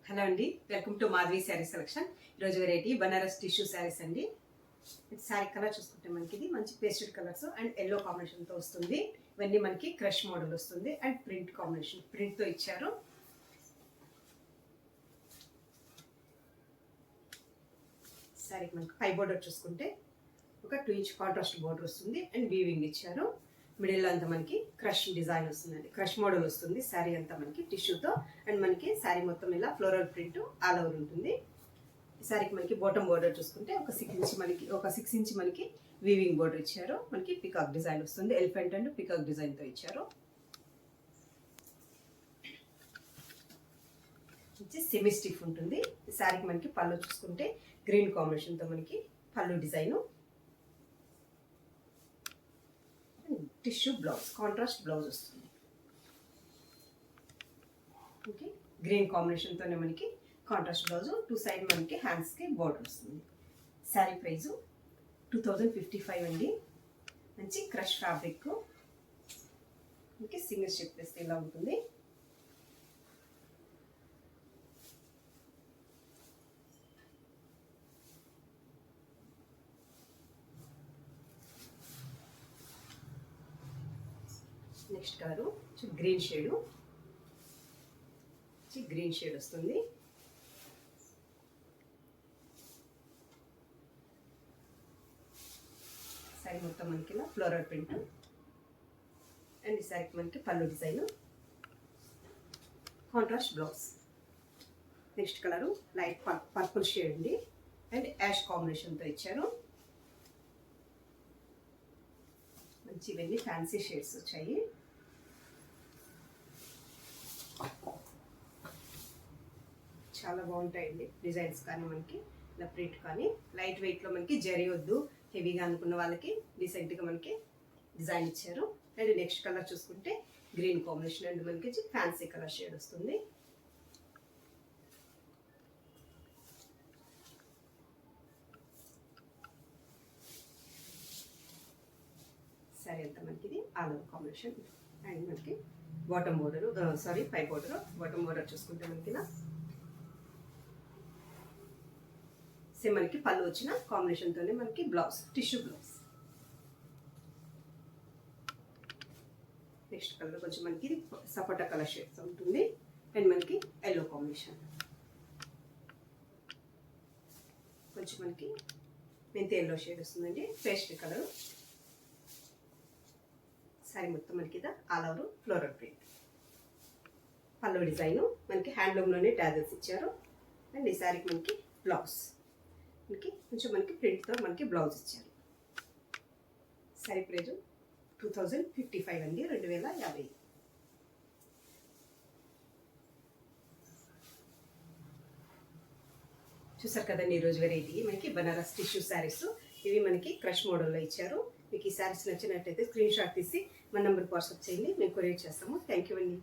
Hello అండి, welcome to Madhavi sari selection. ఈరోజు variety Banaras tissue saris అండి. శారీ కలర్ చూసుకుంటే మనకి ఇది మంచి పేస్టెడ్ కలర్స్ అండ్ ఎల్లో కాంబినేషన్తో వస్తుంది. ఇవన్నీ మనకి క్రష్ మోడల్ వస్తుంది అండ్ ప్రింట్ కాంబినేషన్ ప్రింట్తో ఇచ్చారు. శారీకి మనకి పై బోర్డర్ చూసుకుంటే ఒక 2 ఇంచ్ కాంట్రాస్ట్ బోర్డర్ వస్తుంది అండ్ వీవింగ్ ఇచ్చారు. మిడిల్ అంతా మనకి క్రష్ డిజైన్ వస్తుందండి, క్రష్ మోడల్ వస్తుంది. శారీ అంతా మనకి టిష్యూతో అండ్ మనకి శారీ మొత్తం ఇలా ఫ్లోరల్ ప్రింట్ ఆల్ ఓవర్ ఉంటుంది. ఈ శారీకి మనకి బాటమ్ బోర్డర్ చూసుకుంటే ఒక 6 ఇంచ్ మనకి వీవింగ్ బోర్డర్ ఇచ్చారు. మనకి పికాక్ డిజైన్ వస్తుంది, ఎలిఫెంట్ అండ్ పికాక్ డిజైన్తో ఇచ్చారు. సెమీ స్టిఫ్ ఉంటుంది. ఈ శారీకి మనకి పళ్ళు చూసుకుంటే గ్రీన్ కాంబినేషన్తో మనకి పళ్ళు design, tissue blouse contrast blouse వస్తుంది. ఓకే, గ్రీన్ కాంబినేషన్తోనే మనకి కాంట్రాస్ట్ బ్లౌజ్, 2 సైడ్ మనకి హ్యాండ్స్కి బోర్డర్ వస్తుంది. శారీ ప్రైజు 2055 అండి. మంచి క్రష్ ఫ్యాబ్రిక్, మనకి సింగిల్ స్టెప్ వేస్తే ఇలా ఉంటుంది. Next colour green shade, green shade వస్తుంది. శారీ మొత్తం మనకి ఇలా ఫ్లోరల్ ప్రింట్ అండ్ ఈ శారీకి మనకి పళ్ళు design, contrast blouse. Next colour light purple shade అండి అండ్ యాష్ కాంబినేషన్తో ఇచ్చారు. మంచి ఇవన్నీ ఫ్యాన్సీ షేడ్స్ వచ్చాయి. చాలా బాగుంటాయండి డిజైన్స్, కానీ మనకి ఇలా ప్రింట్ కానీ లైట్ వెయిట్లో మనకి జరీ వద్దు హెవీగా అనుకున్న వాళ్ళకి రీసెంట్గా మనకి డిజైన్ ఇచ్చారు. అండ్ నెక్స్ట్ కలర్ చూసుకుంటే గ్రీన్ కాంబినేషన్ అండ్ మనకి ఫ్యాన్సీ కలర్ షేడ్ వస్తుంది. సరే అంతా మనకి ఇది ఆల్ ఓవర్ కాంబినేషన్ అండ్ మనకి బాటమ్ బోర్డరు పై బోర్డరు, బాటమ్ బోర్డర్ చూసుకుంటే మనకి ఇలా సేమ్ మనకి పళ్ళు వచ్చిన కాంబినేషన్తోనే మనకి blouse tissue blouse. Next colour కొంచెం మనకి ఇది సపోటా కలర్ షేడ్స్ ఉంటుంది అండ్ మనకి ఎల్లో కాంబినేషన్, కొంచెం మనకి మెంతి ఎల్లో షేడ్ వస్తుందండి, పేస్ట్ కలర్. శారీ మొత్తం మనకి ఇది ఆల్ ఓవర్ ఫ్లోరల్ ప్రింట్, పళ్ళు డిజైను మనకి హ్యాండ్లూమ్లోనే టాజల్స్ ఇచ్చారు. అండ్ ఈ శారీకి మనకి బ్లౌజ్ మనకి కొంచెం మనకి ప్రింట్తో మనకి బ్లౌజ్ ఇచ్చారు. శారీ ప్రైజు 2055 అండి, 2050. చూసారు కదండి ఈరోజు వెరైటీ మనకి బనారస్ టిష్యూ శారీస్. ఇవి మనకి క్రష్ మోడల్లో ఇచ్చారు. మీకు ఈ శారీస్ నచ్చినట్టయితే స్క్రీన్ షాట్ తీసి మన నెంబర్కి వాట్సాప్ చేయండి, మేము కొరియర్ చేస్తాము. థ్యాంక్ యూ అండి.